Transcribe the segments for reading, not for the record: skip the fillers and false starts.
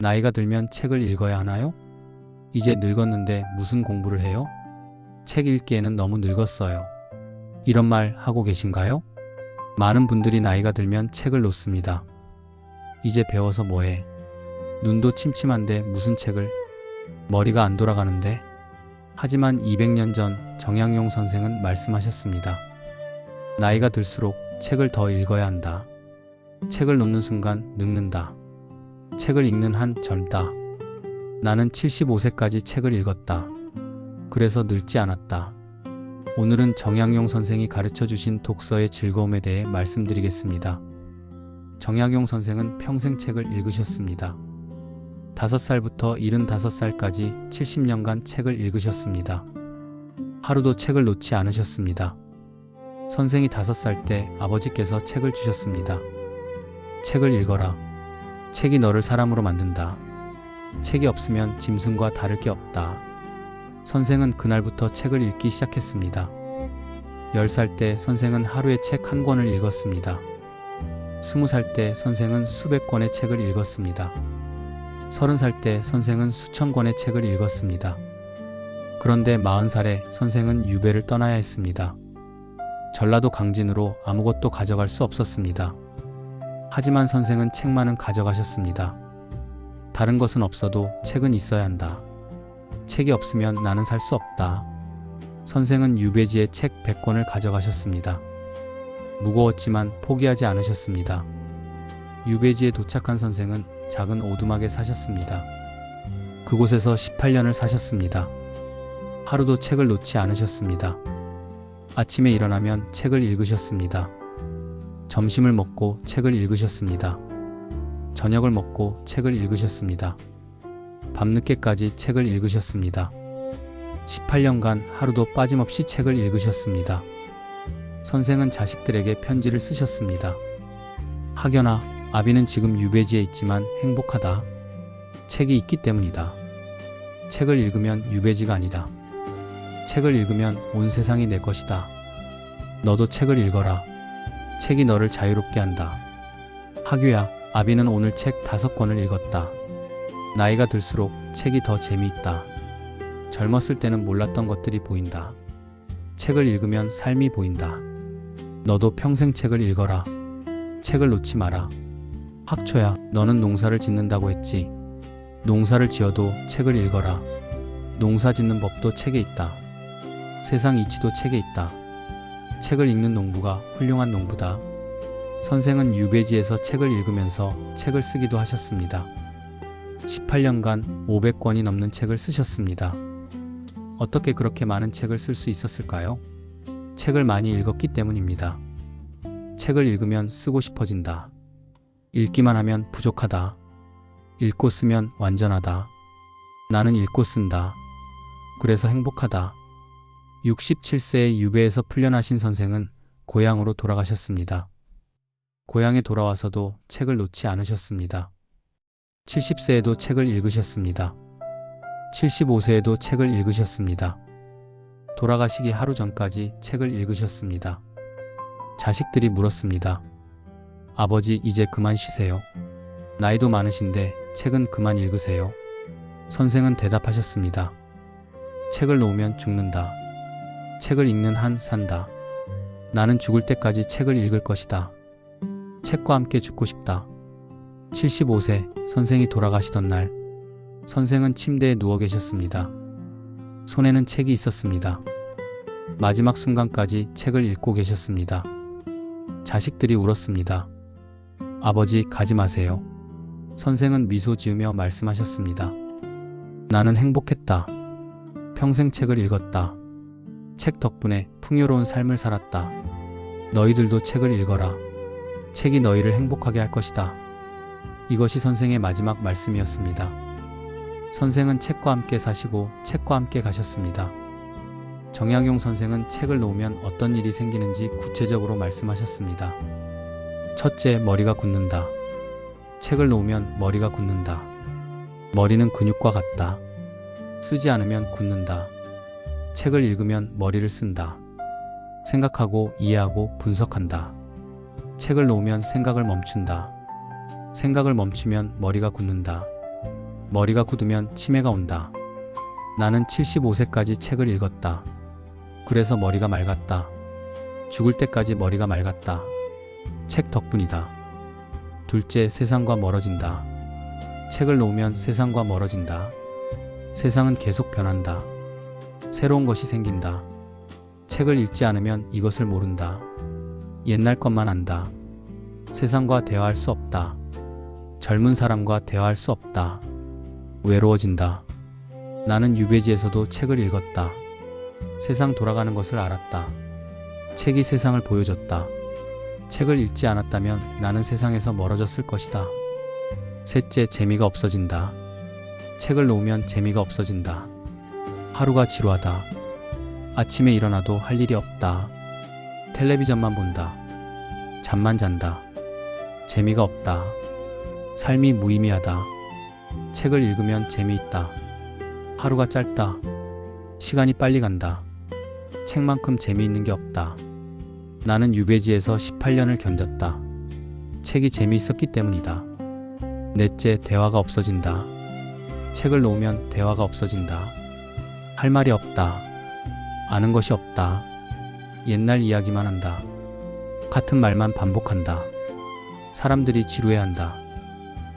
나이가 들면 책을 읽어야 하나요? 이제 늙었는데 무슨 공부를 해요? 책 읽기에는 너무 늙었어요. 이런 말 하고 계신가요? 많은 분들이 나이가 들면 책을 놓습니다. 이제 배워서 뭐해? 눈도 침침한데 무슨 책을? 머리가 안 돌아가는데? 하지만 200년 전 정약용 선생은 말씀하셨습니다. 나이가 들수록 책을 더 읽어야 한다. 책을 놓는 순간 늙는다. 책을 읽는 한 젊다. 나는 75세까지 책을 읽었다. 그래서 늙지 않았다. 오늘은 정약용 선생이 가르쳐 주신 독서의 즐거움에 대해 말씀드리겠습니다. 정약용 선생은 평생 책을 읽으셨습니다. 5살부터 75살까지 70년간 책을 읽으셨습니다. 하루도 책을 놓지 않으셨습니다. 선생이 5살 때 아버지께서 책을 주셨습니다. 책을 읽어라. 책이 너를 사람으로 만든다. 책이 없으면 짐승과 다를 게 없다. 선생은 그날부터 책을 읽기 시작했습니다. 10살 때 선생은 하루에 책 한 권을 읽었습니다. 20살 때 선생은 수백 권의 책을 읽었습니다. 30살 때 선생은 수천 권의 책을 읽었습니다. 그런데 40살에 선생은 유배를 떠나야 했습니다. 전라도 강진으로 아무것도 가져갈 수 없었습니다. 하지만 선생은 책만은 가져가셨습니다. 다른 것은 없어도 책은 있어야 한다. 책이 없으면 나는 살 수 없다. 선생은 유배지에 책 100권을 가져가셨습니다. 무거웠지만 포기하지 않으셨습니다. 유배지에 도착한 선생은 작은 오두막에 사셨습니다. 그곳에서 18년을 사셨습니다. 하루도 책을 놓지 않으셨습니다. 아침에 일어나면 책을 읽으셨습니다. 점심을 먹고 책을 읽으셨습니다. 저녁을 먹고 책을 읽으셨습니다. 밤늦게까지 책을 읽으셨습니다. 18년간 하루도 빠짐없이 책을 읽으셨습니다. 선생은 자식들에게 편지를 쓰셨습니다. 학연아, 아비는 지금 유배지에 있지만 행복하다. 책이 있기 때문이다. 책을 읽으면 유배지가 아니다. 책을 읽으면 온 세상이 내 것이다. 너도 책을 읽어라. 책이 너를 자유롭게 한다. 학유야, 아비는 오늘 책 5권을 읽었다. 나이가 들수록 책이 더 재미있다. 젊었을 때는 몰랐던 것들이 보인다. 책을 읽으면 삶이 보인다. 너도 평생 책을 읽어라. 책을 놓지 마라. 학초야, 너는 농사를 짓는다고 했지. 농사를 지어도 책을 읽어라. 농사 짓는 법도 책에 있다. 세상 이치도 책에 있다. 책을 읽는 농부가 훌륭한 농부다. 선생은 유배지에서 책을 읽으면서 책을 쓰기도 하셨습니다. 18년간 500권이 넘는 책을 쓰셨습니다. 어떻게 그렇게 많은 책을 쓸 수 있었을까요? 책을 많이 읽었기 때문입니다. 책을 읽으면 쓰고 싶어진다. 읽기만 하면 부족하다. 읽고 쓰면 완전하다. 나는 읽고 쓴다. 그래서 행복하다. 67세의 유배에서 풀려나신 선생은 고향으로 돌아가셨습니다. 고향에 돌아와서도 책을 놓지 않으셨습니다. 70세에도 책을 읽으셨습니다. 75세에도 책을 읽으셨습니다. 돌아가시기 하루 전까지 책을 읽으셨습니다. 자식들이 물었습니다. 아버지, 이제 그만 쉬세요. 나이도 많으신데 책은 그만 읽으세요. 선생은 대답하셨습니다. 책을 놓으면 죽는다. 책을 읽는 한 산다. 나는 죽을 때까지 책을 읽을 것이다. 책과 함께 죽고 싶다. 75세 선생이 돌아가시던 날, 선생은 침대에 누워 계셨습니다. 손에는 책이 있었습니다. 마지막 순간까지 책을 읽고 계셨습니다. 자식들이 울었습니다. 아버지, 가지 마세요. 선생은 미소 지으며 말씀하셨습니다. 나는 행복했다. 평생 책을 읽었다. 책 덕분에 풍요로운 삶을 살았다. 너희들도 책을 읽어라. 책이 너희를 행복하게 할 것이다. 이것이 선생의 마지막 말씀이었습니다. 선생은 책과 함께 사시고 책과 함께 가셨습니다. 정약용 선생은 책을 놓으면 어떤 일이 생기는지 구체적으로 말씀하셨습니다. 첫째, 머리가 굳는다. 책을 놓으면 머리가 굳는다. 머리는 근육과 같다. 쓰지 않으면 굳는다. 책을 읽으면 머리를 쓴다. 생각하고 이해하고 분석한다. 책을 놓으면 생각을 멈춘다. 생각을 멈추면 머리가 굳는다. 머리가 굳으면 치매가 온다. 나는 75세까지 책을 읽었다. 그래서 머리가 맑았다. 죽을 때까지 머리가 맑았다. 책 덕분이다. 둘째, 세상과 멀어진다. 책을 놓으면 세상과 멀어진다. 세상은 계속 변한다. 새로운 것이 생긴다. 책을 읽지 않으면 이것을 모른다. 옛날 것만 안다. 세상과 대화할 수 없다. 젊은 사람과 대화할 수 없다. 외로워진다. 나는 유배지에서도 책을 읽었다. 세상 돌아가는 것을 알았다. 책이 세상을 보여줬다. 책을 읽지 않았다면 나는 세상에서 멀어졌을 것이다. 셋째, 재미가 없어진다. 책을 놓으면 재미가 없어진다. 하루가 지루하다. 아침에 일어나도 할 일이 없다. 텔레비전만 본다. 잠만 잔다. 재미가 없다. 삶이 무의미하다. 책을 읽으면 재미있다. 하루가 짧다. 시간이 빨리 간다. 책만큼 재미있는 게 없다. 나는 유배지에서 18년을 견뎠다. 책이 재미있었기 때문이다. 넷째, 대화가 없어진다. 책을 놓으면 대화가 없어진다. 할 말이 없다. 아는 것이 없다. 옛날 이야기만 한다. 같은 말만 반복한다. 사람들이 지루해한다.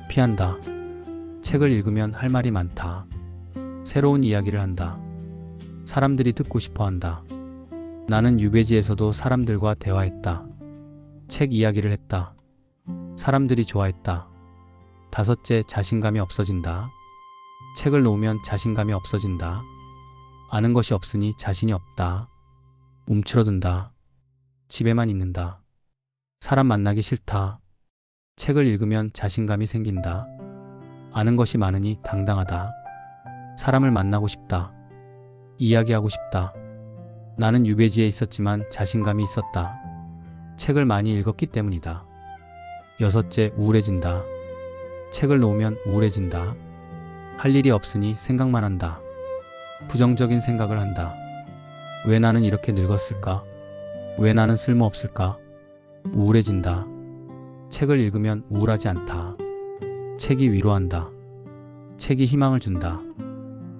피한다. 책을 읽으면 할 말이 많다. 새로운 이야기를 한다. 사람들이 듣고 싶어 한다. 나는 유배지에서도 사람들과 대화했다. 책 이야기를 했다. 사람들이 좋아했다. 다섯째, 자신감이 없어진다. 책을 놓으면 자신감이 없어진다. 아는 것이 없으니 자신이 없다. 움츠러든다. 집에만 있는다. 사람 만나기 싫다. 책을 읽으면 자신감이 생긴다. 아는 것이 많으니 당당하다. 사람을 만나고 싶다. 이야기하고 싶다. 나는 유배지에 있었지만 자신감이 있었다. 책을 많이 읽었기 때문이다. 여섯째, 우울해진다. 책을 놓으면 우울해진다. 할 일이 없으니 생각만 한다. 부정적인 생각을 한다. 왜 나는 이렇게 늙었을까? 왜 나는 쓸모없을까? 우울해진다. 책을 읽으면 우울하지 않다. 책이 위로한다. 책이 희망을 준다.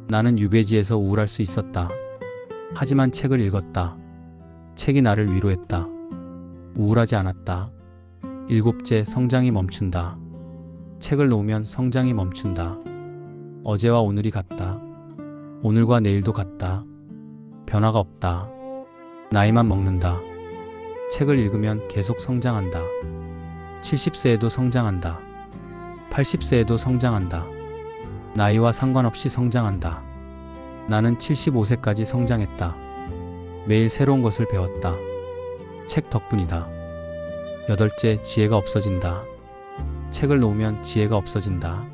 나는 유배지에서 우울할 수 있었다. 하지만 책을 읽었다. 책이 나를 위로했다. 우울하지 않았다. 일곱째, 성장이 멈춘다. 책을 놓으면 성장이 멈춘다. 어제와 오늘이 같다. 오늘과 내일도 같다. 변화가 없다. 나이만 먹는다. 책을 읽으면 계속 성장한다. 70세에도 성장한다. 80세에도 성장한다. 나이와 상관없이 성장한다. 나는 75세까지 성장했다. 매일 새로운 것을 배웠다. 책 덕분이다. 여덟째, 지혜가 없어진다. 책을 놓으면 지혜가 없어진다.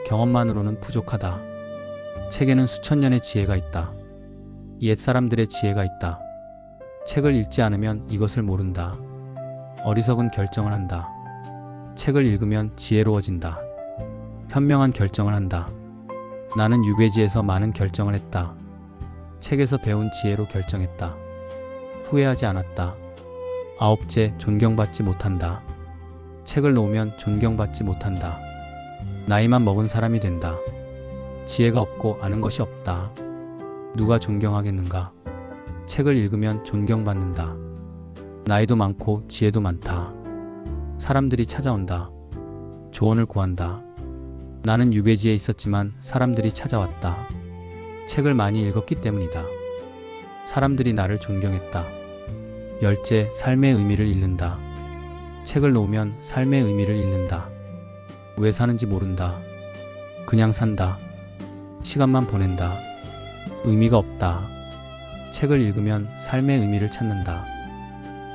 경험만으로는 부족하다. 책에는 수천 년의 지혜가 있다. 옛 사람들의 지혜가 있다. 책을 읽지 않으면 이것을 모른다. 어리석은 결정을 한다. 책을 읽으면 지혜로워진다. 현명한 결정을 한다. 나는 유배지에서 많은 결정을 했다. 책에서 배운 지혜로 결정했다. 후회하지 않았다. 아홉째, 존경받지 못한다. 책을 놓으면 존경받지 못한다. 나이만 먹은 사람이 된다. 지혜가 없고 아는 것이 없다. 누가 존경하겠는가? 책을 읽으면 존경받는다. 나이도 많고 지혜도 많다. 사람들이 찾아온다. 조언을 구한다. 나는 유배지에 있었지만 사람들이 찾아왔다. 책을 많이 읽었기 때문이다. 사람들이 나를 존경했다. 열째, 삶의 의미를 잃는다. 책을 놓으면 삶의 의미를 잃는다. 왜 사는지 모른다. 그냥 산다. 시간만 보낸다. 의미가 없다. 책을 읽으면 삶의 의미를 찾는다.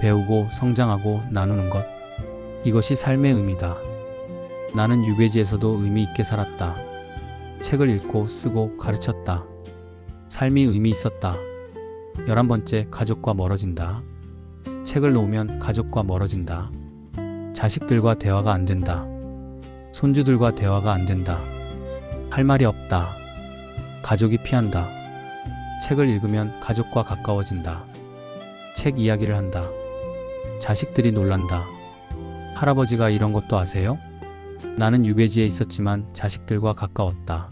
배우고 성장하고 나누는 것. 이것이 삶의 의미다. 나는 유배지에서도 의미 있게 살았다. 책을 읽고 쓰고 가르쳤다. 삶이 의미 있었다. 11번째, 가족과 멀어진다. 책을 놓으면 가족과 멀어진다. 자식들과 대화가 안 된다. 손주들과 대화가 안 된다. 할 말이 없다. 가족이 피한다. 책을 읽으면 가족과 가까워진다. 책 이야기를 한다. 자식들이 놀란다. 할아버지가 이런 것도 아세요? 나는 유배지에 있었지만 자식들과 가까웠다.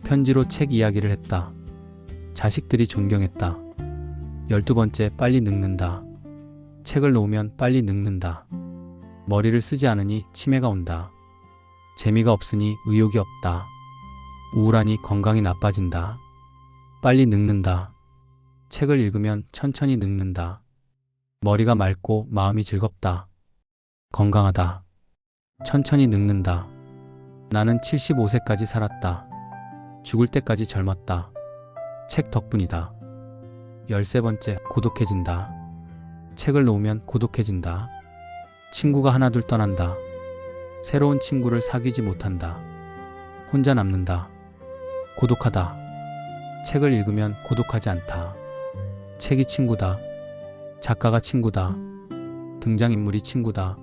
편지로 책 이야기를 했다. 자식들이 존경했다. 12번째, 빨리 늙는다. 책을 놓으면 빨리 늙는다. 머리를 쓰지 않으니 치매가 온다. 재미가 없으니 의욕이 없다. 우울하니 건강이 나빠진다. 빨리 늙는다. 책을 읽으면 천천히 늙는다. 머리가 맑고 마음이 즐겁다. 건강하다. 천천히 늙는다. 나는 75세까지 살았다. 죽을 때까지 젊었다. 책 덕분이다. 13번째, 고독해진다. 책을 놓으면 고독해진다. 친구가 하나둘 떠난다. 새로운 친구를 사귀지 못한다. 혼자 남는다. 고독하다. 책을 읽으면 고독하지 않다. 책이 친구다. 작가가 친구다. 등장인물이 친구다.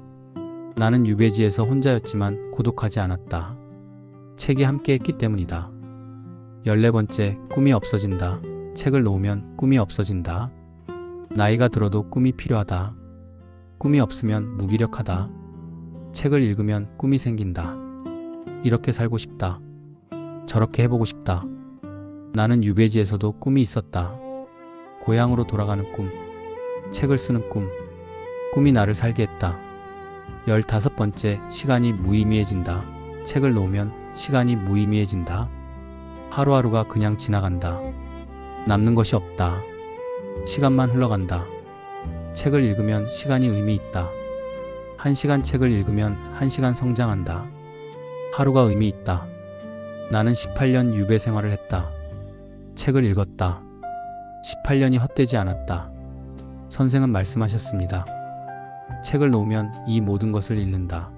나는 유배지에서 혼자였지만 고독하지 않았다. 책이 함께했기 때문이다. 14번째, 꿈이 없어진다. 책을 놓으면 꿈이 없어진다. 나이가 들어도 꿈이 필요하다. 꿈이 없으면 무기력하다. 책을 읽으면 꿈이 생긴다. 이렇게 살고 싶다. 저렇게 해보고 싶다. 나는 유배지에서도 꿈이 있었다. 고향으로 돌아가는 꿈, 책을 쓰는 꿈, 꿈이 나를 살게 했다. 15번째, 시간이 무의미해진다. 책을 놓으면 시간이 무의미해진다. 하루하루가 그냥 지나간다. 남는 것이 없다. 시간만 흘러간다. 책을 읽으면 시간이 의미 있다. 1시간 책을 읽으면 1시간 성장한다. 하루가 의미 있다. 나는 18년 유배 생활을 했다. 책을 읽었다. 18년이 헛되지 않았다. 선생은 말씀하셨습니다. 책을 놓으면 이 모든 것을 잃는다.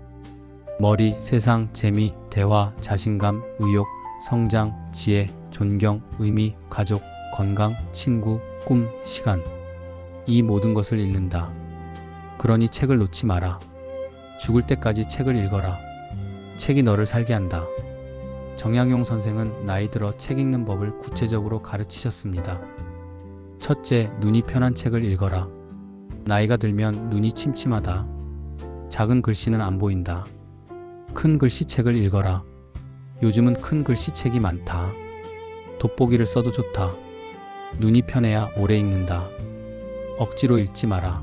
머리, 세상, 재미, 대화, 자신감, 의욕, 성장, 지혜, 존경, 의미, 가족, 건강, 친구, 꿈, 시간. 이 모든 것을 잃는다. 그러니 책을 놓지 마라. 죽을 때까지 책을 읽어라. 책이 너를 살게 한다. 정약용 선생은 나이 들어 책 읽는 법을 구체적으로 가르치셨습니다. 첫째, 눈이 편한 책을 읽어라. 나이가 들면 눈이 침침하다. 작은 글씨는 안 보인다. 큰 글씨 책을 읽어라. 요즘은 큰 글씨 책이 많다. 돋보기를 써도 좋다. 눈이 편해야 오래 읽는다. 억지로 읽지 마라.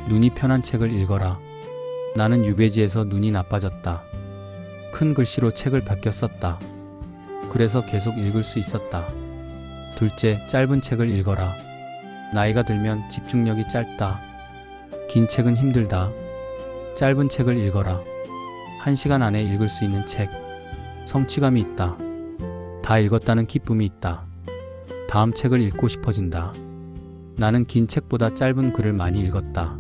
눈이 편한 책을 읽어라. 나는 유배지에서 눈이 나빠졌다. 큰 글씨로 책을 바뀌어 썼다. 그래서 계속 읽을 수 있었다. 둘째, 짧은 책을 읽어라. 나이가 들면 집중력이 짧다. 긴 책은 힘들다. 짧은 책을 읽어라. 1시간 안에 읽을 수 있는 책. 성취감이 있다. 다 읽었다는 기쁨이 있다. 다음 책을 읽고 싶어진다. 나는 긴 책보다 짧은 글을 많이 읽었다.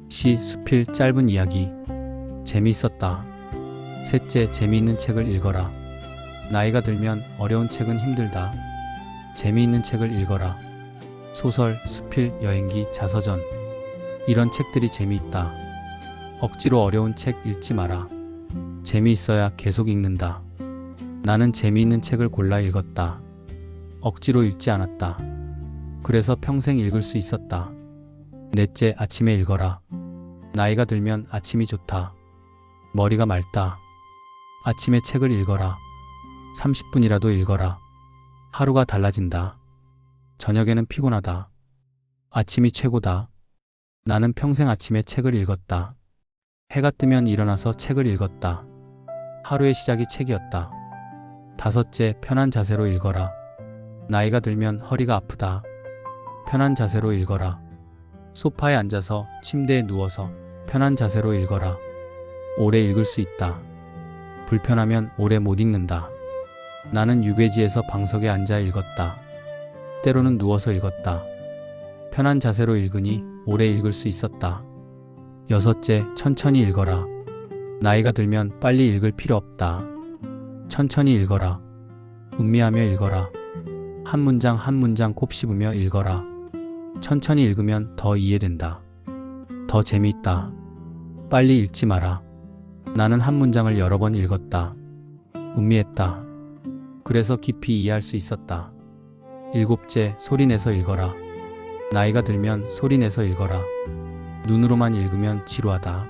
시, 수필, 짧은 이야기. 재미있었다. 셋째, 재미있는 책을 읽어라. 나이가 들면 어려운 책은 힘들다. 재미있는 책을 읽어라. 소설, 수필, 여행기, 자서전. 이런 책들이 재미있다. 억지로 어려운 책 읽지 마라. 재미있어야 계속 읽는다. 나는 재미있는 책을 골라 읽었다. 억지로 읽지 않았다. 그래서 평생 읽을 수 있었다. 넷째, 아침에 읽어라. 나이가 들면 아침이 좋다. 머리가 맑다. 아침에 책을 읽어라. 30분이라도 읽어라. 하루가 달라진다. 저녁에는 피곤하다. 아침이 최고다. 나는 평생 아침에 책을 읽었다. 해가 뜨면 일어나서 책을 읽었다. 하루의 시작이 책이었다. 다섯째, 편한 자세로 읽어라. 나이가 들면 허리가 아프다. 편한 자세로 읽어라. 소파에 앉아서 침대에 누워서 편한 자세로 읽어라. 오래 읽을 수 있다. 불편하면 오래 못 읽는다. 나는 유배지에서 방석에 앉아 읽었다. 때로는 누워서 읽었다. 편한 자세로 읽으니 오래 읽을 수 있었다. 여섯째, 천천히 읽어라. 나이가 들면 빨리 읽을 필요 없다. 천천히 읽어라. 음미하며 읽어라. 한 문장 한 문장 곱씹으며 읽어라. 천천히 읽으면 더 이해된다. 더 재미있다. 빨리 읽지 마라. 나는 한 문장을 여러 번 읽었다. 음미했다. 그래서 깊이 이해할 수 있었다. 일곱째, 소리내서 읽어라. 나이가 들면 소리내서 읽어라. 눈으로만 읽으면 지루하다.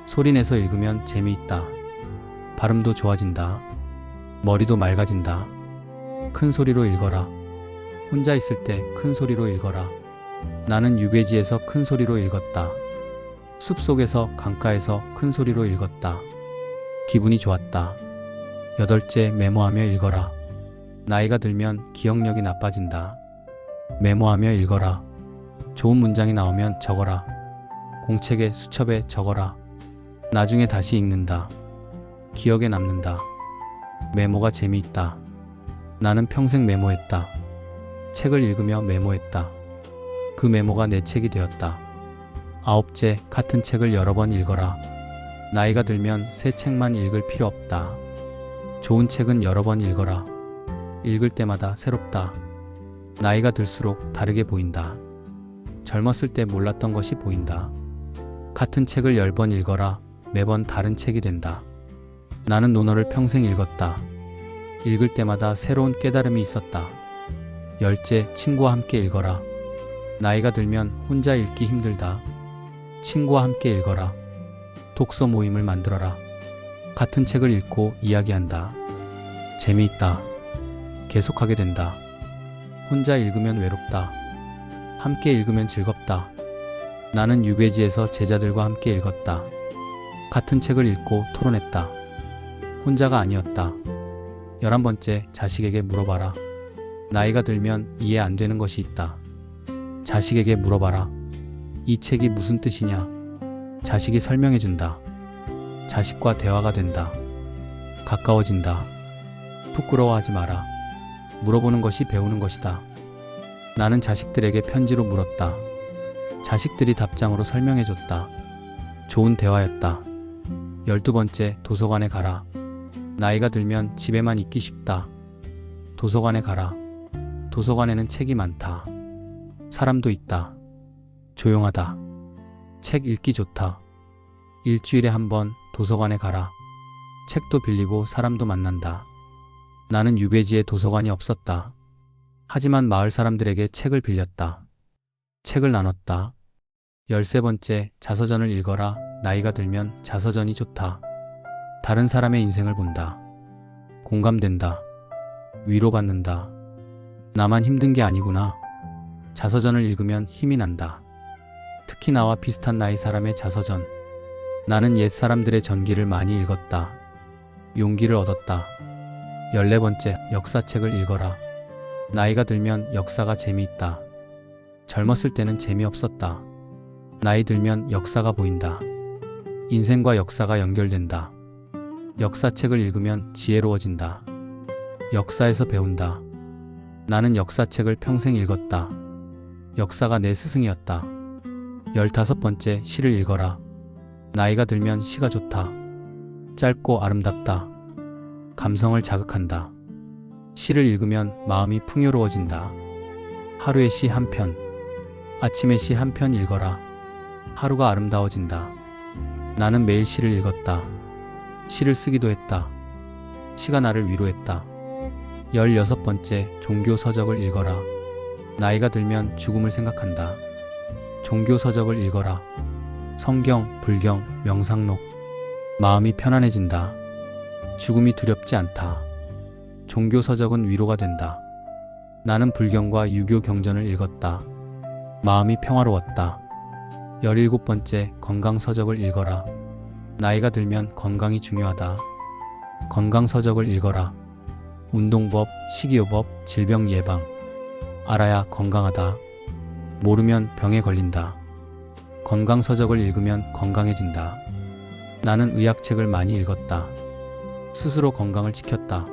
소리내서 읽으면 재미있다. 발음도 좋아진다. 머리도 맑아진다. 큰 소리로 읽어라. 혼자 있을 때 큰 소리로 읽어라. 나는 유배지에서 큰 소리로 읽었다. 숲속에서 강가에서 큰 소리로 읽었다. 기분이 좋았다. 8째, 메모하며 읽어라. 나이가 들면 기억력이 나빠진다. 메모하며 읽어라. 좋은 문장이 나오면 적어라. 공책에 수첩에 적어라. 나중에 다시 읽는다. 기억에 남는다. 메모가 재미있다. 나는 평생 메모했다. 책을 읽으며 메모했다. 그 메모가 내 책이 되었다. 9째, 같은 책을 여러 번 읽어라. 나이가 들면 새 책만 읽을 필요 없다. 좋은 책은 여러 번 읽어라. 읽을 때마다 새롭다. 나이가 들수록 다르게 보인다. 젊었을 때 몰랐던 것이 보인다. 같은 책을 10번 읽어라. 매번 다른 책이 된다. 나는 논어를 평생 읽었다. 읽을 때마다 새로운 깨달음이 있었다. 10째, 친구와 함께 읽어라. 나이가 들면 혼자 읽기 힘들다. 친구와 함께 읽어라. 독서 모임을 만들어라. 같은 책을 읽고 이야기한다. 재미있다. 계속하게 된다. 혼자 읽으면 외롭다. 함께 읽으면 즐겁다. 나는 유배지에서 제자들과 함께 읽었다. 같은 책을 읽고 토론했다. 혼자가 아니었다. 11번째, 자식에게 물어봐라. 나이가 들면 이해 안 되는 것이 있다. 자식에게 물어봐라. 이 책이 무슨 뜻이냐? 자식이 설명해준다. 자식과 대화가 된다. 가까워진다. 부끄러워하지 마라. 물어보는 것이 배우는 것이다. 나는 자식들에게 편지로 물었다. 자식들이 답장으로 설명해줬다. 좋은 대화였다. 12번째, 도서관에 가라. 나이가 들면 집에만 있기 쉽다. 도서관에 가라. 도서관에는 책이 많다. 사람도 있다. 조용하다. 책 읽기 좋다. 일주일에 한 번 도서관에 가라. 책도 빌리고 사람도 만난다. 나는 유배지에 도서관이 없었다. 하지만 마을 사람들에게 책을 빌렸다. 책을 나눴다. 13번째, 자서전을 읽어라. 나이가 들면 자서전이 좋다. 다른 사람의 인생을 본다. 공감된다. 위로받는다. 나만 힘든 게 아니구나. 자서전을 읽으면 힘이 난다. 특히 나와 비슷한 나이 사람의 자서전. 나는 옛 사람들의 전기를 많이 읽었다. 용기를 얻었다. 14번째, 역사책을 읽어라. 나이가 들면 역사가 재미있다. 젊었을 때는 재미없었다. 나이 들면 역사가 보인다. 인생과 역사가 연결된다. 역사책을 읽으면 지혜로워진다. 역사에서 배운다. 나는 역사책을 평생 읽었다. 역사가 내 스승이었다. 15번째, 시를 읽어라. 나이가 들면 시가 좋다. 짧고 아름답다. 감성을 자극한다. 시를 읽으면 마음이 풍요로워진다. 하루에 시 한 편, 아침에 시 한 편 읽어라. 하루가 아름다워진다. 나는 매일 시를 읽었다. 시를 쓰기도 했다. 시가 나를 위로했다. 16번째, 종교 서적을 읽어라. 나이가 들면 죽음을 생각한다. 종교 서적을 읽어라. 성경, 불경, 명상록. 마음이 편안해진다. 죽음이 두렵지 않다. 종교 서적은 위로가 된다. 나는 불경과 유교 경전을 읽었다. 마음이 평화로웠다. 17번째, 건강 서적을 읽어라. 나이가 들면 건강이 중요하다. 건강 서적을 읽어라. 운동법, 식이요법, 질병 예방. 알아야 건강하다. 모르면 병에 걸린다. 건강 서적을 읽으면 건강해진다. 나는 의학책을 많이 읽었다. 스스로 건강을 지켰다.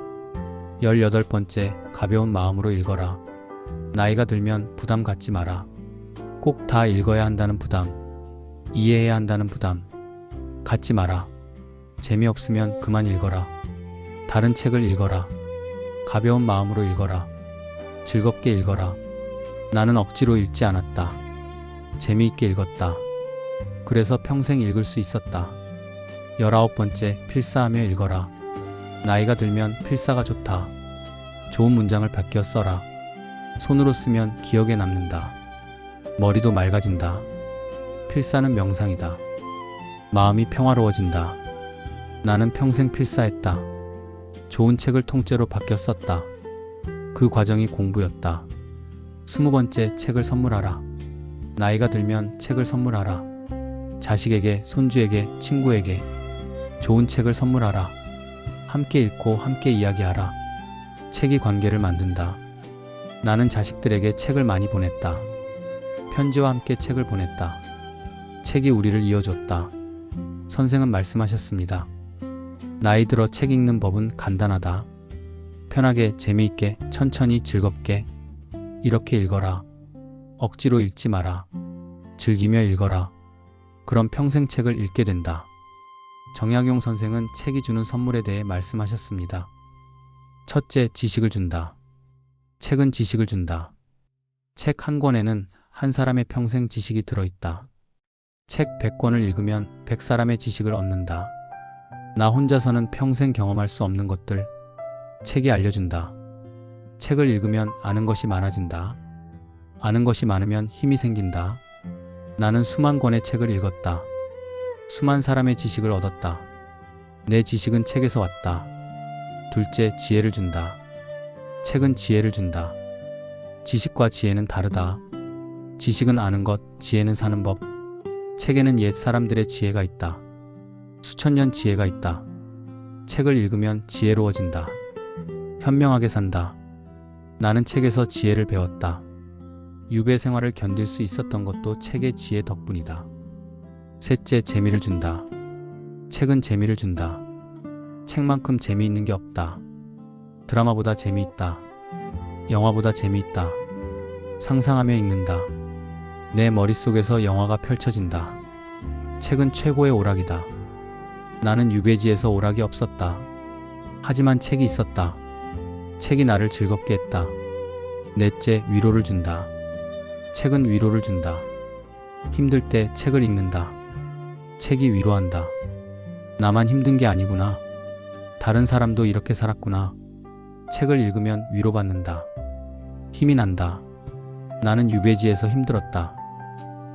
18번째, 가벼운 마음으로 읽어라. 나이가 들면 부담 갖지 마라. 꼭 다 읽어야 한다는 부담, 이해해야 한다는 부담 갖지 마라. 재미없으면 그만 읽어라. 다른 책을 읽어라. 가벼운 마음으로 읽어라. 즐겁게 읽어라. 나는 억지로 읽지 않았다. 재미있게 읽었다. 그래서 평생 읽을 수 있었다. 19번째, 필사하며 읽어라. 나이가 들면 필사가 좋다. 좋은 문장을 바뀌어 써라. 손으로 쓰면 기억에 남는다. 머리도 맑아진다. 필사는 명상이다. 마음이 평화로워진다. 나는 평생 필사했다. 좋은 책을 통째로 바뀌어 썼다. 그 과정이 공부였다. 20번째 책을 선물하라. 나이가 들면 책을 선물하라. 자식에게, 손주에게, 친구에게 좋은 책을 선물하라. 함께 읽고 함께 이야기하라. 책이 관계를 만든다. 나는 자식들에게 책을 많이 보냈다. 편지와 함께 책을 보냈다. 책이 우리를 이어줬다. 선생은 말씀하셨습니다. 나이 들어 책 읽는 법은 간단하다. 편하게, 재미있게, 천천히, 즐겁게 이렇게 읽어라. 억지로 읽지 마라. 즐기며 읽어라. 그럼 평생 책을 읽게 된다. 정약용 선생은 책이 주는 선물에 대해 말씀하셨습니다. 첫째, 지식을 준다. 책은 지식을 준다. 책 한 권에는 한 사람의 평생 지식이 들어있다. 책 100권을 읽으면 100사람의 지식을 얻는다. 나 혼자서는 평생 경험할 수 없는 것들 책이 알려준다. 책을 읽으면 아는 것이 많아진다. 아는 것이 많으면 힘이 생긴다. 나는 수만 권의 책을 읽었다. 수만 사람의 지식을 얻었다. 내 지식은 책에서 왔다. 둘째, 지혜를 준다. 책은 지혜를 준다. 지식과 지혜는 다르다. 지식은 아는 것, 지혜는 사는 법. 책에는 옛 사람들의 지혜가 있다. 수천 년 지혜가 있다. 책을 읽으면 지혜로워진다. 현명하게 산다. 나는 책에서 지혜를 배웠다. 유배 생활을 견딜 수 있었던 것도 책의 지혜 덕분이다. 셋째, 재미를 준다. 책은 재미를 준다. 책만큼 재미있는 게 없다. 드라마보다 재미있다. 영화보다 재미있다. 상상하며 읽는다. 내 머릿속에서 영화가 펼쳐진다. 책은 최고의 오락이다. 나는 유배지에서 오락이 없었다. 하지만 책이 있었다. 책이 나를 즐겁게 했다. 넷째, 위로를 준다. 책은 위로를 준다. 힘들 때 책을 읽는다. 책이 위로한다. 나만 힘든 게 아니구나. 다른 사람도 이렇게 살았구나. 책을 읽으면 위로받는다. 힘이 난다. 나는 유배지에서 힘들었다.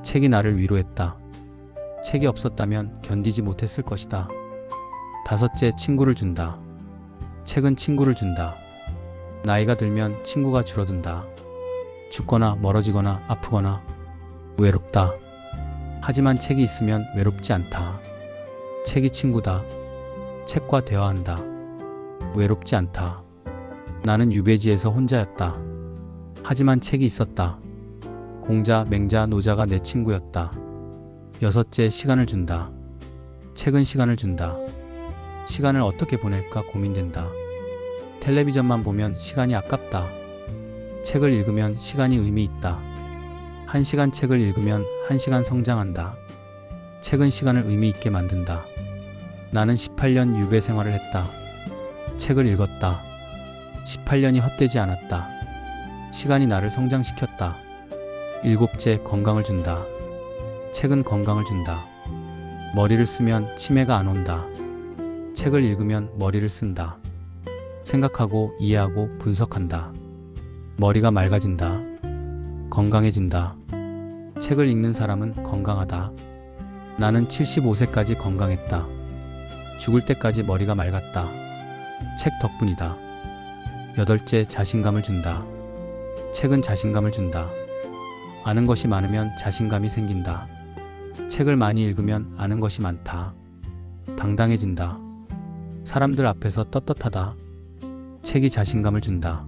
책이 나를 위로했다. 책이 없었다면 견디지 못했을 것이다. 다섯째, 친구를 준다. 책은 친구를 준다. 나이가 들면 친구가 줄어든다. 죽거나 멀어지거나 아프거나 외롭다. 하지만 책이 있으면 외롭지 않다. 책이 친구다. 책과 대화한다. 외롭지 않다. 나는 유배지에서 혼자였다. 하지만 책이 있었다. 공자, 맹자, 노자가 내 친구였다. 여섯째, 시간을 준다. 책은 시간을 준다. 시간을 어떻게 보낼까 고민된다. 텔레비전만 보면 시간이 아깝다. 책을 읽으면 시간이 의미 있다. 1시간 책을 읽으면 1시간 성장한다. 책은 시간을 의미 있게 만든다. 나는 18년 유배 생활을 했다. 책을 읽었다. 18년이 헛되지 않았다. 시간이 나를 성장시켰다. 일곱째, 건강을 준다. 책은 건강을 준다. 머리를 쓰면 치매가 안 온다. 책을 읽으면 머리를 쓴다. 생각하고 이해하고 분석한다. 머리가 맑아진다. 건강해진다. 책을 읽는 사람은 건강하다. 나는 75세까지 건강했다. 죽을 때까지 머리가 맑았다. 책 덕분이다. 여덟째, 자신감을 준다. 책은 자신감을 준다. 아는 것이 많으면 자신감이 생긴다. 책을 많이 읽으면 아는 것이 많다. 당당해진다. 사람들 앞에서 떳떳하다. 책이 자신감을 준다.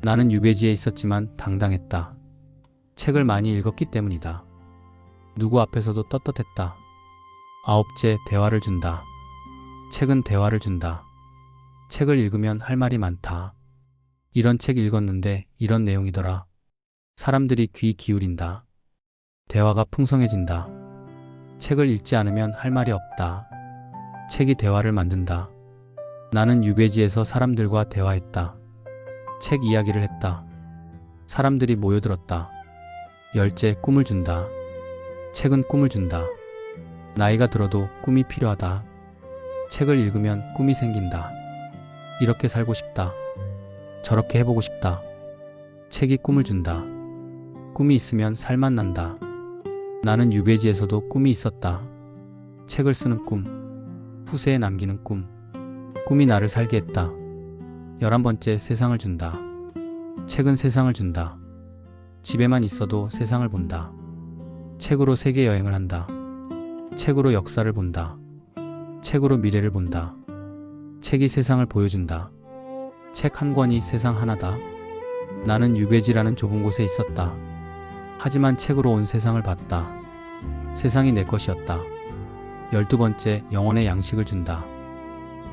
나는 유배지에 있었지만 당당했다. 책을 많이 읽었기 때문이다. 누구 앞에서도 떳떳했다. 아홉째, 대화를 준다. 책은 대화를 준다. 책을 읽으면 할 말이 많다. 이런 책 읽었는데 이런 내용이더라. 사람들이 귀 기울인다. 대화가 풍성해진다. 책을 읽지 않으면 할 말이 없다. 책이 대화를 만든다. 나는 유배지에서 사람들과 대화했다. 책 이야기를 했다. 사람들이 모여들었다. 열째, 꿈을 준다. 책은 꿈을 준다. 나이가 들어도 꿈이 필요하다. 책을 읽으면 꿈이 생긴다. 이렇게 살고 싶다. 저렇게 해보고 싶다. 책이 꿈을 준다. 꿈이 있으면 살만 난다. 나는 유배지에서도 꿈이 있었다. 책을 쓰는 꿈. 후세에 남기는 꿈. 꿈이 나를 살게 했다. 11번째, 세상을 준다. 책은 세상을 준다. 집에만 있어도 세상을 본다. 책으로 세계 여행을 한다. 책으로 역사를 본다. 책으로 미래를 본다. 책이 세상을 보여준다. 책 한 권이 세상 하나다. 나는 유배지라는 좁은 곳에 있었다. 하지만 책으로 온 세상을 봤다. 세상이 내 것이었다. 12번째, 영혼의 양식을 준다.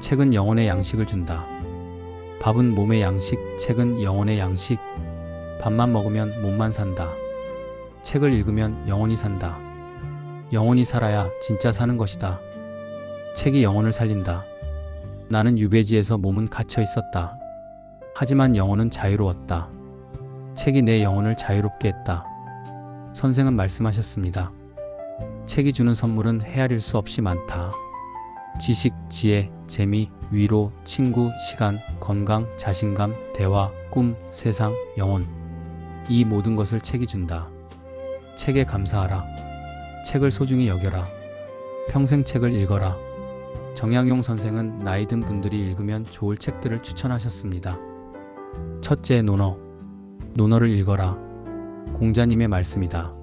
책은 영혼의 양식을 준다. 밥은 몸의 양식, 책은 영혼의 양식. 밥만 먹으면 몸만 산다. 책을 읽으면 영혼이 산다. 영혼이 살아야 진짜 사는 것이다. 책이 영혼을 살린다. 나는 유배지에서 몸은 갇혀 있었다. 하지만 영혼은 자유로웠다. 책이 내 영혼을 자유롭게 했다. 선생은 말씀하셨습니다. 책이 주는 선물은 헤아릴 수 없이 많다. 지식, 지혜, 재미, 위로, 친구, 시간, 건강, 자신감, 대화, 꿈, 세상, 영혼. 이 모든 것을 책이 준다. 책에 감사하라. 책을 소중히 여겨라. 평생 책을 읽어라. 정약용 선생은 나이 든 분들이 읽으면 좋을 책들을 추천하셨습니다. 첫째, 논어. 논어를 읽어라. 공자님의 말씀이다.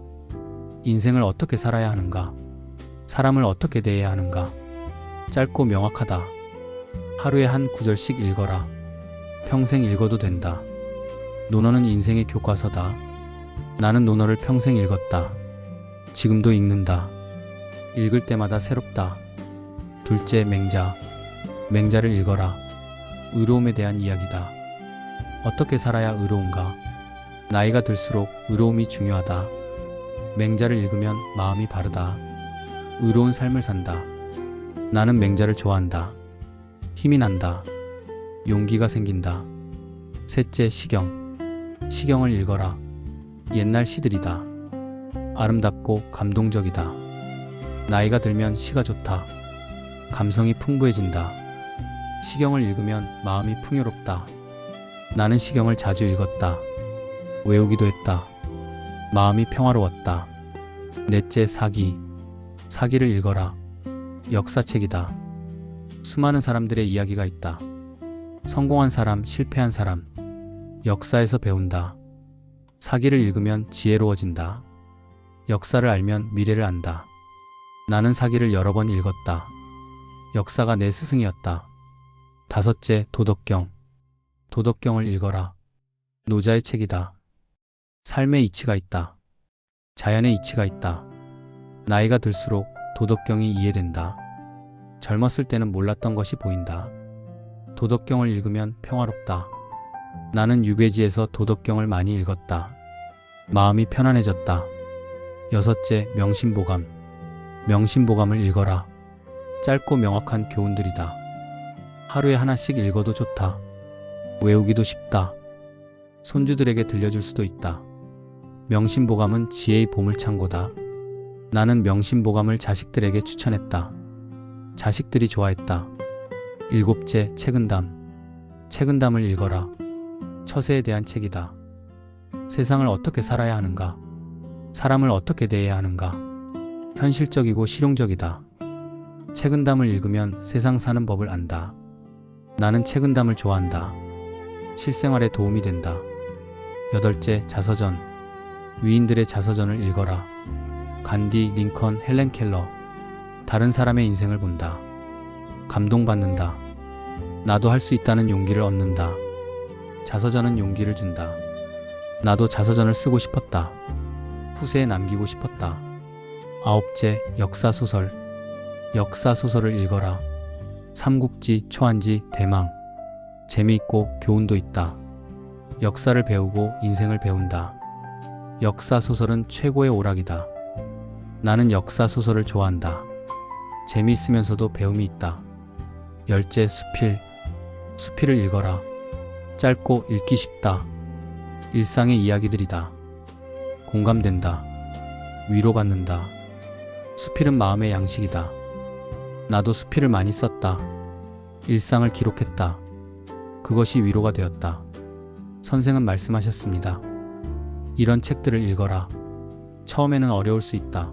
인생을 어떻게 살아야 하는가? 사람을 어떻게 대해야 하는가? 짧고 명확하다. 하루에 한 구절씩 읽어라. 평생 읽어도 된다. 논어는 인생의 교과서다. 나는 논어를 평생 읽었다. 지금도 읽는다. 읽을 때마다 새롭다. 둘째, 맹자. 맹자를 읽어라. 의로움에 대한 이야기다. 어떻게 살아야 의로운가? 나이가 들수록 의로움이 중요하다. 맹자를 읽으면 마음이 바르다. 의로운 삶을 산다. 나는 맹자를 좋아한다. 힘이 난다. 용기가 생긴다. 셋째, 시경. 시경을 읽어라. 옛날 시들이다. 아름답고 감동적이다. 나이가 들면 시가 좋다. 감성이 풍부해진다. 시경을 읽으면 마음이 풍요롭다. 나는 시경을 자주 읽었다. 외우기도 했다. 마음이 평화로웠다. 넷째, 사기. 사기를 읽어라. 역사책이다. 수많은 사람들의 이야기가 있다. 성공한 사람, 실패한 사람. 역사에서 배운다. 사기를 읽으면 지혜로워진다. 역사를 알면 미래를 안다. 나는 사기를 여러 번 읽었다. 역사가 내 스승이었다. 다섯째, 도덕경. 도덕경을 읽어라. 노자의 책이다. 삶의 이치가 있다. 자연의 이치가 있다. 나이가 들수록 도덕경이 이해된다. 젊었을 때는 몰랐던 것이 보인다. 도덕경을 읽으면 평화롭다. 나는 유배지에서 도덕경을 많이 읽었다. 마음이 편안해졌다. 여섯째, 명심보감. 명심보감을 읽어라. 짧고 명확한 교훈들이다. 하루에 하나씩 읽어도 좋다. 외우기도 쉽다. 손주들에게 들려줄 수도 있다. 명심보감은 지혜의 보물창고다. 나는 명심보감을 자식들에게 추천했다. 자식들이 좋아했다. 일곱째, 책은담. 책은담을 읽어라. 처세에 대한 책이다. 세상을 어떻게 살아야 하는가? 사람을 어떻게 대해야 하는가? 현실적이고 실용적이다. 책은담을 읽으면 세상 사는 법을 안다. 나는 책은담을 좋아한다. 실생활에 도움이 된다. 여덟째, 자서전. 위인들의 자서전을 읽어라. 간디, 링컨, 헬렌 켈러. 다른 사람의 인생을 본다. 감동받는다. 나도 할 수 있다는 용기를 얻는다. 자서전은 용기를 준다. 나도 자서전을 쓰고 싶었다. 후세에 남기고 싶었다. 아홉째, 역사소설. 역사소설을 읽어라. 삼국지, 초안지, 대망. 재미있고 교훈도 있다. 역사를 배우고 인생을 배운다. 역사소설은 최고의 오락이다. 나는 역사소설을 좋아한다. 재미있으면서도 배움이 있다. 열째, 수필. 수필을 읽어라. 짧고 읽기 쉽다. 일상의 이야기들이다. 공감된다. 위로받는다. 수필은 마음의 양식이다. 나도 수필을 많이 썼다. 일상을 기록했다. 그것이 위로가 되었다. 선생은 말씀하셨습니다. 이런 책들을 읽어라. 처음에는 어려울 수 있다.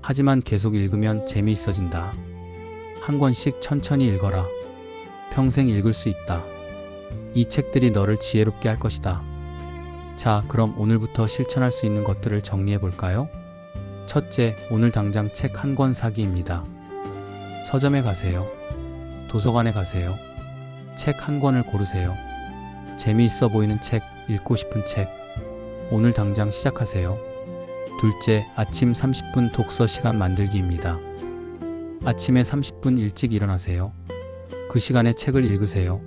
하지만 계속 읽으면 재미있어진다. 한 권씩 천천히 읽어라. 평생 읽을 수 있다. 이 책들이 너를 지혜롭게 할 것이다. 자, 그럼 오늘부터 실천할 수 있는 것들을 정리해 볼까요? 첫째, 오늘 당장 책 한 권 사기입니다. 서점에 가세요. 도서관에 가세요. 책 한 권을 고르세요. 재미있어 보이는 책, 읽고 싶은 책. 오늘 당장 시작하세요. 둘째, 아침 30분 독서 시간 만들기입니다. 아침에 30분 일찍 일어나세요. 그 시간에 책을 읽으세요.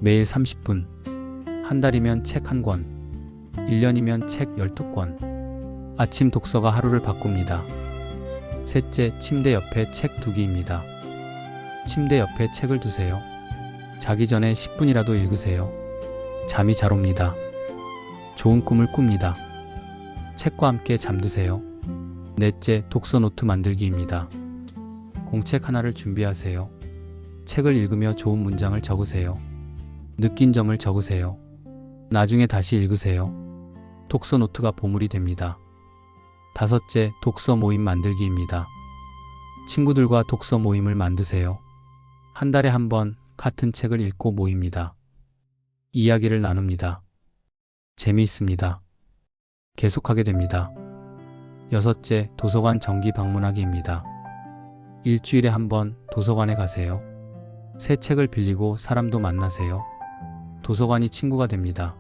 매일 30분. 한 달이면 책 한 권. 1년이면 책 12권. 아침 독서가 하루를 바꿉니다. 셋째, 침대 옆에 책 두기입니다. 침대 옆에 책을 두세요. 자기 전에 10분이라도 읽으세요. 잠이 잘 옵니다. 좋은 꿈을 꿉니다. 책과 함께 잠드세요. 넷째, 독서 노트 만들기입니다. 공책 하나를 준비하세요. 책을 읽으며 좋은 문장을 적으세요. 느낀 점을 적으세요. 나중에 다시 읽으세요. 독서 노트가 보물이 됩니다. 다섯째, 독서 모임 만들기입니다. 친구들과 독서 모임을 만드세요. 한 달에 한 번 같은 책을 읽고 모입니다. 이야기를 나눕니다. 재미있습니다. 계속하게 됩니다. 여섯째, 도서관 정기 방문하기입니다. 일주일에 한 번 도서관에 가세요. 새 책을 빌리고 사람도 만나세요. 도서관이 친구가 됩니다.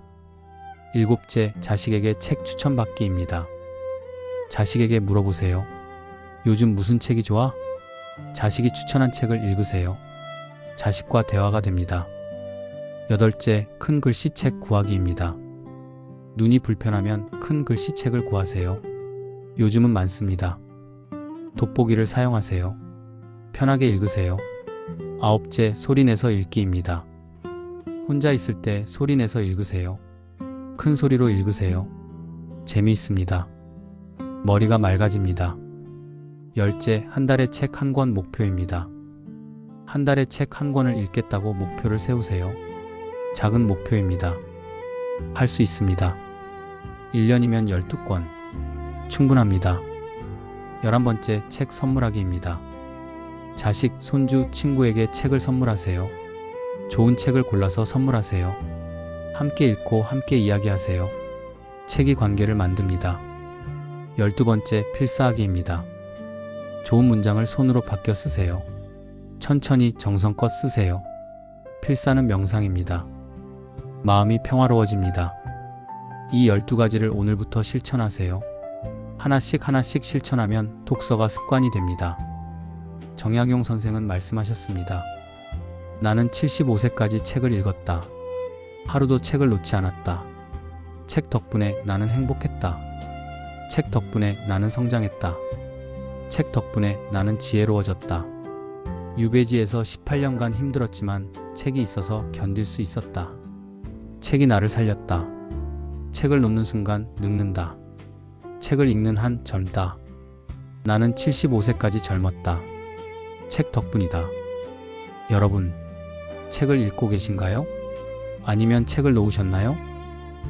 일곱째, 자식에게 책 추천받기입니다. 자식에게 물어보세요. 요즘 무슨 책이 좋아? 자식이 추천한 책을 읽으세요. 자식과 대화가 됩니다. 여덟째, 큰 글씨 책 구하기입니다. 눈이 불편하면 큰 글씨 책을 구하세요. 요즘은 많습니다. 돋보기를 사용하세요. 편하게 읽으세요. 아홉째, 소리내서 읽기입니다. 혼자 있을 때 소리내서 읽으세요. 큰 소리로 읽으세요. 재미있습니다. 머리가 맑아집니다. 열째, 한 달에 책 한 권 목표입니다. 한 달에 책 한 권을 읽겠다고 목표를 세우세요. 작은 목표입니다. 할 수 있습니다. 1년이면 12권. 충분합니다. 11번째, 책 선물하기입니다. 자식, 손주, 친구에게 책을 선물하세요. 좋은 책을 골라서 선물하세요. 함께 읽고 함께 이야기하세요. 책이 관계를 만듭니다. 12번째, 필사하기입니다. 좋은 문장을 손으로 바뀌어 쓰세요. 천천히 정성껏 쓰세요. 필사는 명상입니다. 마음이 평화로워집니다. 이 12가지를 오늘부터 실천하세요. 하나씩 하나씩 실천하면 독서가 습관이 됩니다. 정약용 선생은 말씀하셨습니다. 나는 75세까지 책을 읽었다. 하루도 책을 놓지 않았다. 책 덕분에 나는 행복했다. 책 덕분에 나는 성장했다. 책 덕분에 나는 지혜로워졌다. 유배지에서 18년간 힘들었지만 책이 있어서 견딜 수 있었다. 책이 나를 살렸다. 책을 놓는 순간 늙는다. 책을 읽는 한 젊다. 나는 75세까지 젊었다. 책 덕분이다. 여러분, 책을 읽고 계신가요? 아니면 책을 놓으셨나요?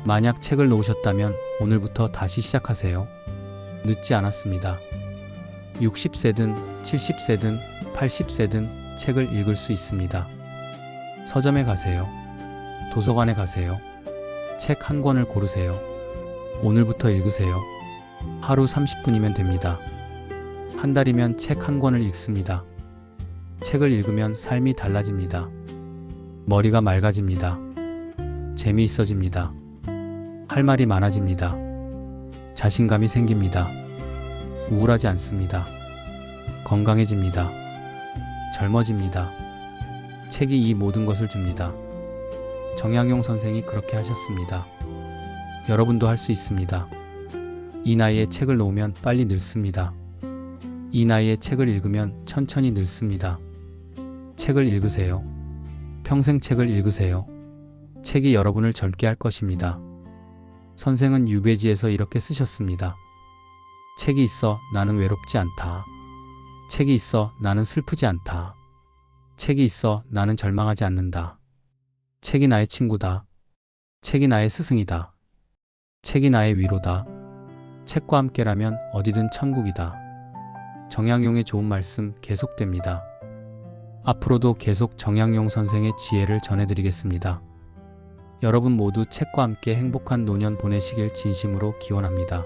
만약 책을 놓으셨다면 오늘부터 다시 시작하세요. 늦지 않았습니다. 60세든 70세든 80세든 책을 읽을 수 있습니다. 서점에 가세요. 도서관에 가세요. 책 한 권을 고르세요. 오늘부터 읽으세요. 하루 30분이면 됩니다. 한 달이면 책 한 권을 읽습니다. 책을 읽으면 삶이 달라집니다. 머리가 맑아집니다. 재미있어집니다. 할 말이 많아집니다. 자신감이 생깁니다. 우울하지 않습니다. 건강해집니다. 젊어집니다. 책이 이 모든 것을 줍니다. 정약용 선생이 그렇게 하셨습니다. 여러분도 할 수 있습니다. 이 나이에 책을 놓으면 빨리 늙습니다. 이 나이에 책을 읽으면 천천히 늙습니다. 책을 읽으세요. 평생 책을 읽으세요. 책이 여러분을 젊게 할 것입니다. 선생은 유배지에서 이렇게 쓰셨습니다. 책이 있어 나는 외롭지 않다. 책이 있어 나는 슬프지 않다. 책이 있어 나는 절망하지 않는다. 책이 나의 친구다. 책이 나의 스승이다. 책이 나의 위로다. 책과 함께라면 어디든 천국이다. 정약용의 좋은 말씀 계속됩니다. 앞으로도 계속 정약용 선생의 지혜를 전해드리겠습니다. 여러분 모두 책과 함께 행복한 노년 보내시길 진심으로 기원합니다.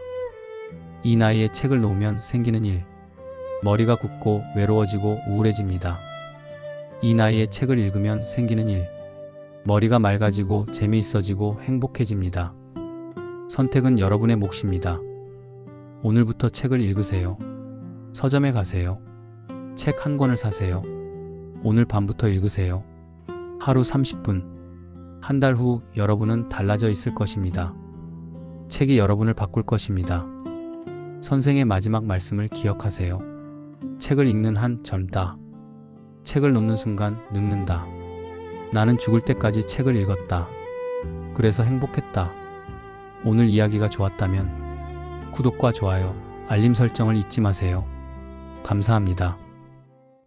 이 나이에 책을 놓으면 생기는 일. 머리가 굳고 외로워지고 우울해집니다. 이 나이에 책을 읽으면 생기는 일. 머리가 맑아지고 재미있어지고 행복해집니다. 선택은 여러분의 몫입니다. 오늘부터 책을 읽으세요. 서점에 가세요. 책 한 권을 사세요. 오늘 밤부터 읽으세요. 하루 30분. 한 달 후 여러분은 달라져 있을 것입니다. 책이 여러분을 바꿀 것입니다. 선생의 마지막 말씀을 기억하세요. 책을 읽는 한 젊다. 책을 놓는 순간 늙는다. 나는 죽을 때까지 책을 읽었다. 그래서 행복했다. 오늘 이야기가 좋았다면 구독과 좋아요, 알림 설정을 잊지 마세요. 감사합니다.